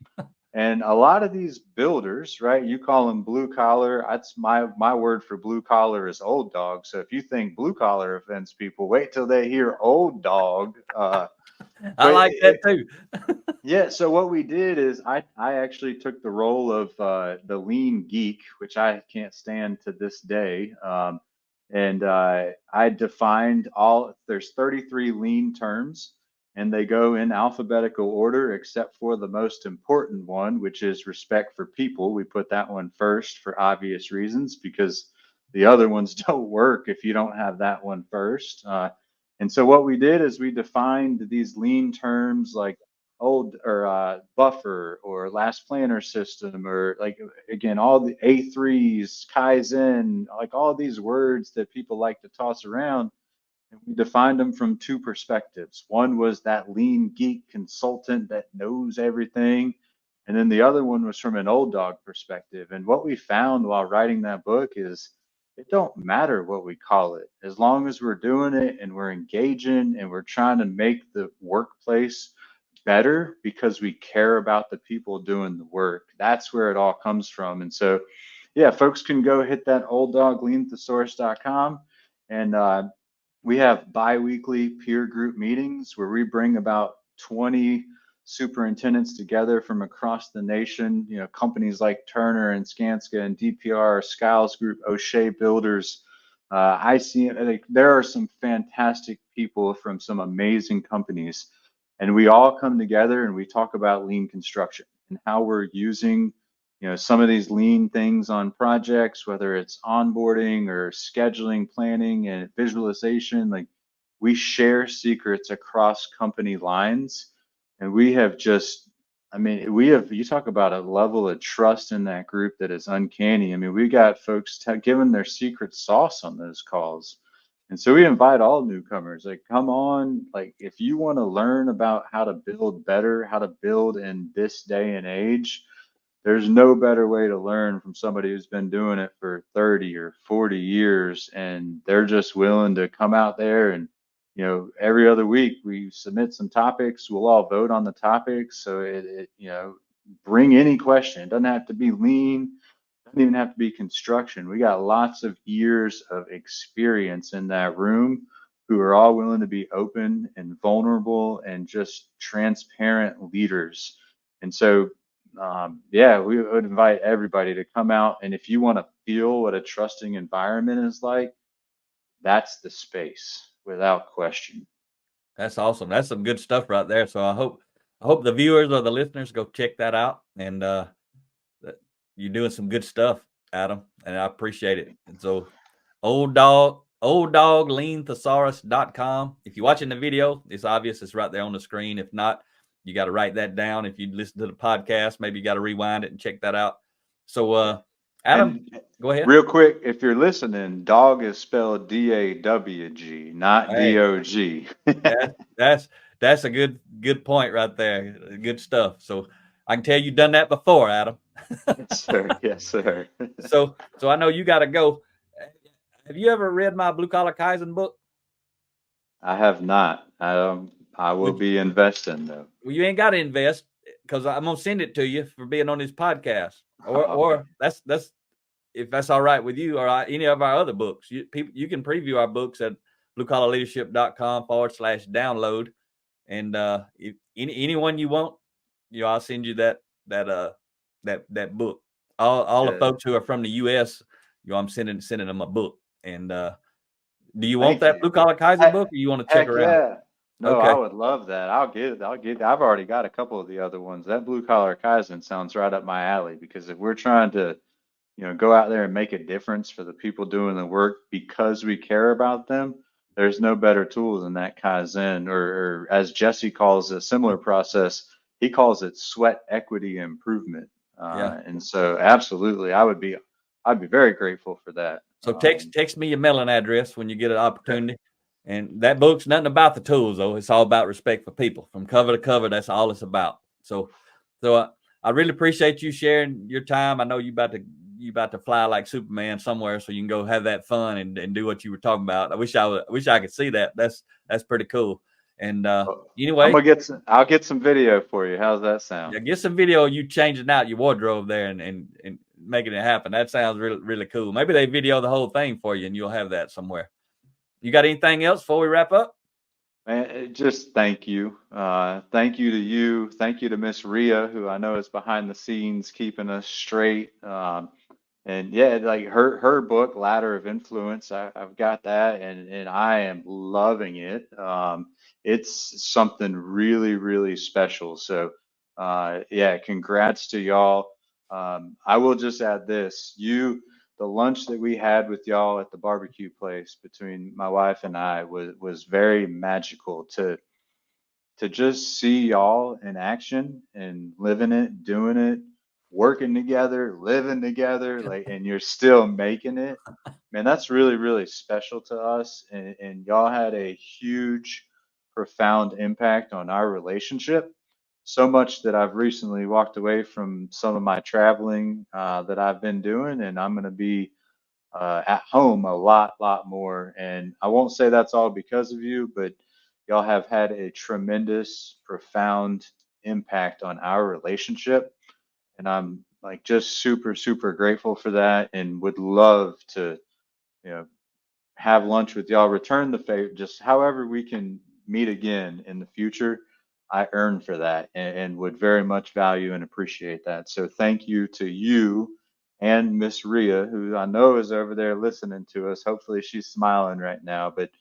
And a lot of these builders, right, you call them blue collar. That's my word for blue collar is old dog. So if you think blue collar offends people, wait till they hear old dog. I But like that too. yeah, so what we did is I actually took the role of the lean geek, which I can't stand to this day. And I defined there's 33 lean terms, and they go in alphabetical order except for the most important one, which is respect for people. We put that one first for obvious reasons because the other ones don't work if you don't have that one first. And so what we did is we defined these lean terms like old or buffer or last planner system, or like again all the A3s, Kaizen, like all these words that people like to toss around. And we defined them from two perspectives. One was that lean geek consultant that knows everything, and then the other one was from an old dog perspective. And what we found while writing that book is it don't matter what we call it, as long as we're doing it and we're engaging and we're trying to make the workplace better because we care about the people doing the work. That's where it all comes from. And so, yeah, folks can go hit that olddogleanthesaurus.com, and we have bi-weekly peer group meetings where we bring about 20 superintendents together from across the nation, companies like Turner and Skanska and DPR, Skiles Group, O'Shea Builders. I see like, there are some fantastic people from some amazing companies, and we all come together and we talk about lean construction and how we're using some of these lean things on projects, whether it's onboarding or scheduling, planning, and visualization, like we share secrets across company lines. And we have just, I mean, you talk about a level of trust in that group that is uncanny. I mean, we got folks giving their secret sauce on those calls. And so we invite all newcomers, like, come on, like, if you want to learn about how to build better, how to build in this day and age, there's no better way to learn from somebody who's been doing it for 30 or 40 years, and they're just willing to come out there. And every other week we submit some topics, we'll all vote on the topics. So bring any question. It doesn't have to be lean, doesn't even have to be construction. We got lots of years of experience in that room who are all willing to be open and vulnerable and just transparent leaders. And so yeah, we would invite everybody to come out. And if you want to feel what a trusting environment is like, that's the space without question. That's awesome. That's some good stuff right there. So I hope the viewers or the listeners go check that out. And you're doing some good stuff, Adam, and I appreciate it. And so old dog lean thesaurus.com. If you're watching the video, it's obvious, it's right there on the screen. If not, you got to write that down. If you listen to the podcast, maybe you got to rewind it and check that out. So Adam, go ahead. Real quick, if you're listening, dog is spelled D-A-W-G, not D-O-G. That's a good point right there. Good stuff. So I can tell you've done that before, Adam. Yes, sir. Yes, sir. So I know you got to go. Have you ever read my Blue Collar Kaizen book? I have not. I will be investing though. Well, you ain't got to invest because I'm gonna send it to you for being on this podcast, or that's if that's all right with you, or any of our other books. You can preview our books at bluecollarleadership.com/download, and if anyone you want, I'll send you that book. All the folks who are from the U.S., I'm sending them a book. And do you want that Blue Collar Kaizen book, or you want to check around? Yeah. No, okay. I would love that. I'll get it. I've already got a couple of the other ones. That Blue Collar Kaizen sounds right up my alley, because if we're trying to, go out there and make a difference for the people doing the work because we care about them, there's no better tool than that Kaizen, or as Jesse calls a similar process, he calls it sweat equity improvement. And so absolutely, I'd be very grateful for that. So text me your mailing address when you get an opportunity. And that book's nothing about the tools, though. It's all about respect for people from cover to cover. That's all it's about. So I really appreciate you sharing your time. I know you about to fly like Superman somewhere, so you can go have that fun and do what you were talking about. I wish I could see that. That's pretty cool. And anyway, I'll get some video for you. How's that sound? Yeah, get some video of you changing out your wardrobe there and making it happen. That sounds really, really cool. Maybe they video the whole thing for you and you'll have that somewhere. You got anything else before we wrap up? Man, just thank you. Thank you to you. Thank you to Miss Ria, who I know is behind the scenes keeping us straight. And yeah, like her book, Ladder of Influence, I've got that, and I am loving it. It's something really, really special. So yeah, congrats to y'all. I will just add this. The lunch that we had with y'all at the barbecue place between my wife and I was very magical to just see y'all in action and living it, doing it, working together, living together, like, and you're still making it. Man, that's really, really special to us. And y'all had a huge, profound impact on our relationship. So much that I've recently walked away from some of my traveling that I've been doing, and I'm going to be at home a lot more. And I won't say that's all because of you, but y'all have had a tremendous, profound impact on our relationship. And I'm like just super, super grateful for that, and would love to, have lunch with y'all, return the favor, just however we can meet again in the future. I earn for that, and would very much value and appreciate that. So thank you to you and Miss Ria, who I know is over there listening to us. Hopefully she's smiling right now, but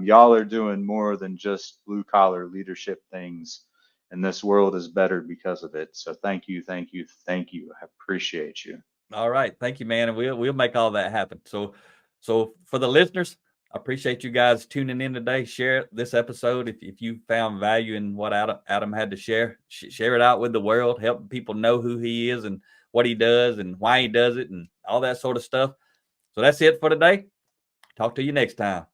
y'all are doing more than just blue collar leadership things. and this world is better because of it. So thank you, thank you, thank you. I appreciate you. All right. Thank you, man. And we'll make all that happen. So for the listeners, I appreciate you guys tuning in today. Share this episode if you found value in what Adam had to share. Share it out with the world. Help people know who he is and what he does and why he does it and all that sort of stuff. So that's it for today. Talk to you next time.